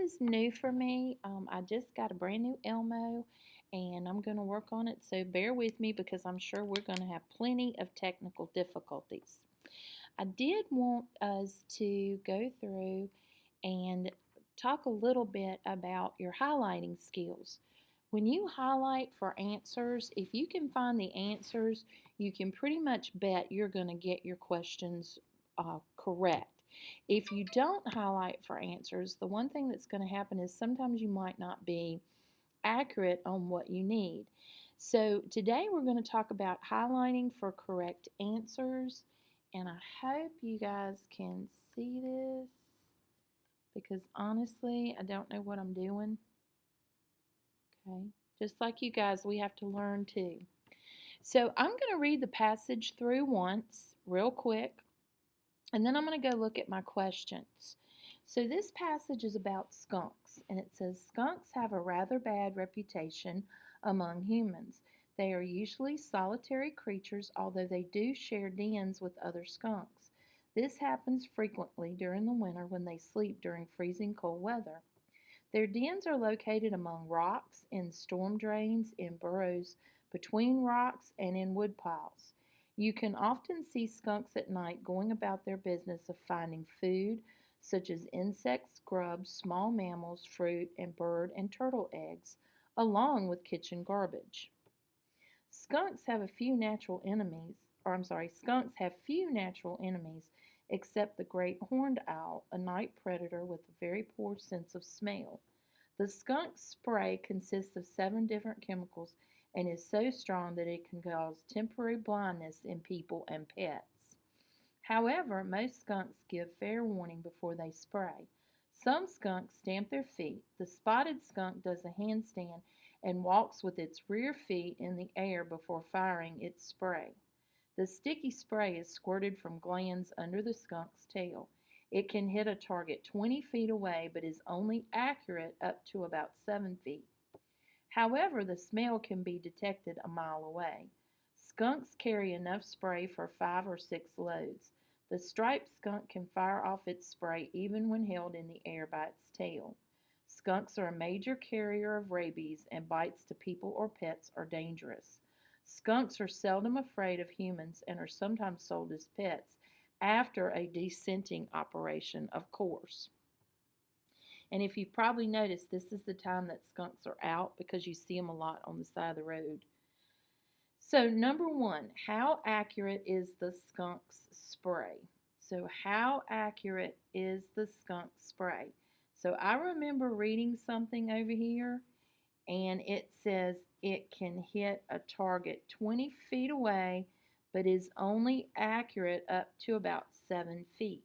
is new for me. I just got a brand new Elmo and I'm going to work on it. So bear with me because I'm sure we're going to have plenty of technical difficulties. I did want us to go through and talk a little bit about your highlighting skills. When you highlight for answers, if you can find the answers, you can pretty much bet you're going to get your questions correct. If you don't highlight for answers, the one thing that's going to happen is sometimes you might not be accurate on what you need. So today we're going to talk about highlighting for correct answers, and I hope you guys can see this because honestly, I don't know what I'm doing. Okay, just like you guys, we have to learn too. So I'm going to read the passage through once, real quick, and then I'm going to go look at my questions. So this passage is about skunks, and it says skunks have a rather bad reputation among humans. They are usually solitary creatures, although they do share dens with other skunks. This happens frequently during the winter when they sleep during freezing cold weather. Their dens are located among rocks, in storm drains, in burrows between rocks, and in woodpiles. You can often see skunks at night going about their business of finding food, such as insects, grubs, small mammals, fruit, and bird and turtle eggs, along with kitchen garbage. Skunks have few natural enemies except the great horned owl, a night predator with a very poor sense of smell. The skunk spray consists of 7 different chemicals and is so strong that it can cause temporary blindness in people and pets. However, most skunks give fair warning before they spray. Some skunks stamp their feet. The spotted skunk does a handstand and walks with its rear feet in the air before firing its spray. The sticky spray is squirted from glands under the skunk's tail. It can hit a target 20 feet away but is only accurate up to about 7 feet. However, the smell can be detected a mile away. Skunks carry enough spray for 5 or 6 loads. The striped skunk can fire off its spray even when held in the air by its tail. Skunks are a major carrier of rabies, and bites to people or pets are dangerous. Skunks are seldom afraid of humans and are sometimes sold as pets after a descenting operation, of course. And if you've probably noticed, this is the time that skunks are out because you see them a lot on the side of the road. So, number one, how accurate is the skunk's spray? So, how accurate is the skunk spray? So, I remember reading something over here and it says it can hit a target 20 feet away but is only accurate up to about 7 feet.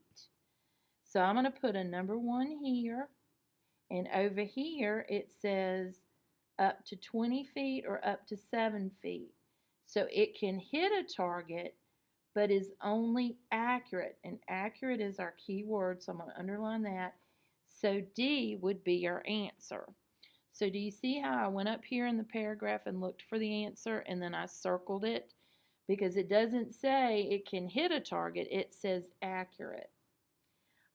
So, I'm going to put a number 1 here, and over here it says up to 20 feet or up to 7 feet. So it can hit a target but is only accurate. And accurate is our key word, so I'm going to underline that. So D would be our answer. So do you see how I went up here in the paragraph and looked for the answer and then I circled it? Because it doesn't say it can hit a target, it says accurate.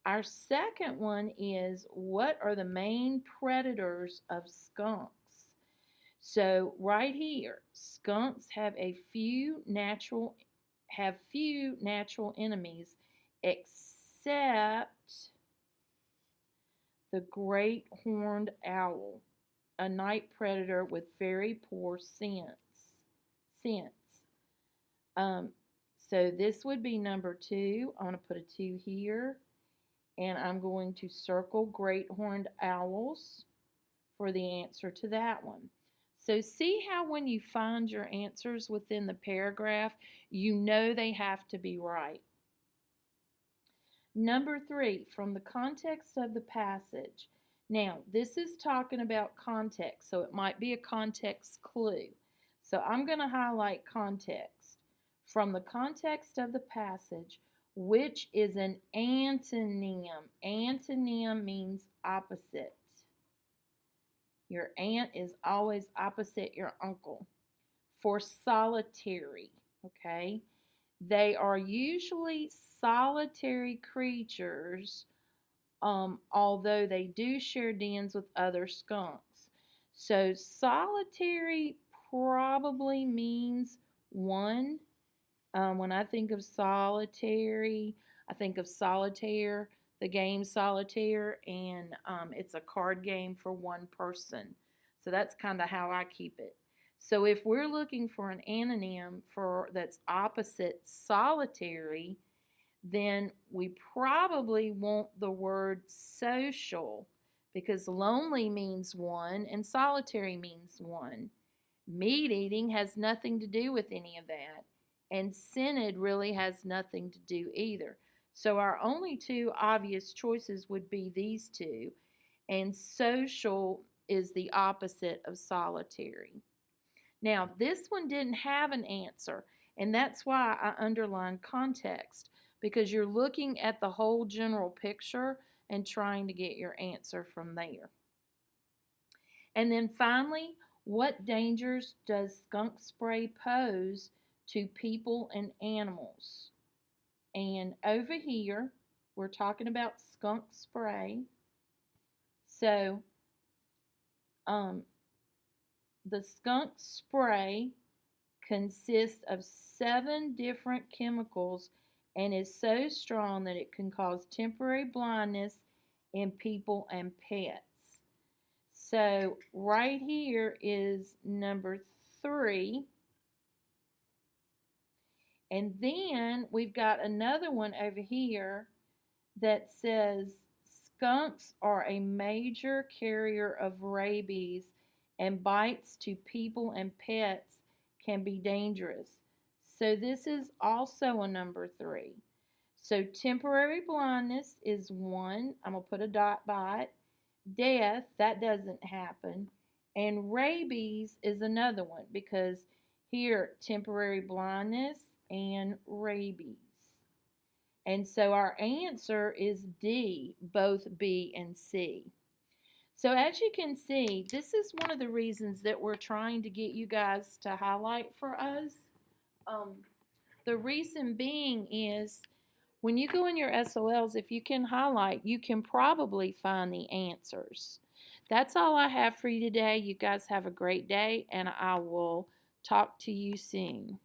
Our second one is, what are the main predators of skunks? So right here, skunks have few natural enemies except the great horned owl, a night predator with very poor sense. Um, so this would be number 2. I'm going to put a 2 here. And I'm going to circle great horned owls for the answer to that one. So see how when you find your answers within the paragraph, you know they have to be right. Number 3, from the context of the passage. Now, this is talking about context, so it might be a context clue. So I'm going to highlight context. From the context of the passage, which is an antonym. Antonym means opposite. Your aunt is always opposite your uncle. For solitary, okay? They are usually solitary creatures, although they do share dens with other skunks. So solitary probably means one. When I think of solitary, I think of solitaire, the game solitaire, and it's a card game for one person. So that's kind of how I keep it. So if we're looking for an anonym for that's opposite solitary, then we probably want the word social because lonely means one and solitary means one. Meat eating has nothing to do with any of that, and synod really has nothing to do either. So our only two obvious choices would be these two, and social is the opposite of solitary. Now, this one didn't have an answer, and that's why I underlined context, because you're looking at the whole general picture and trying to get your answer from there. And then finally, what dangers does skunk spray pose to people and animals? And over here, we're talking about skunk spray. So, the skunk spray consists of 7 different chemicals and is so strong that it can cause temporary blindness in people and pets. So right here is number 3. And then we've got another one over here that says skunks are a major carrier of rabies and bites to people and pets can be dangerous. So this is also a number 3. So temporary blindness is 1. I'm going to put a dot by it. Death, that doesn't happen. And rabies is another one because here, temporary blindness and rabies. And so our answer is D, both B and C. So as you can see, this is one of the reasons that we're trying to get you guys to highlight for us. The reason being is when you go in your SOLs, if you can highlight, you can probably find the answers. That's all I have for you today. You guys have a great day, and I will talk to you soon.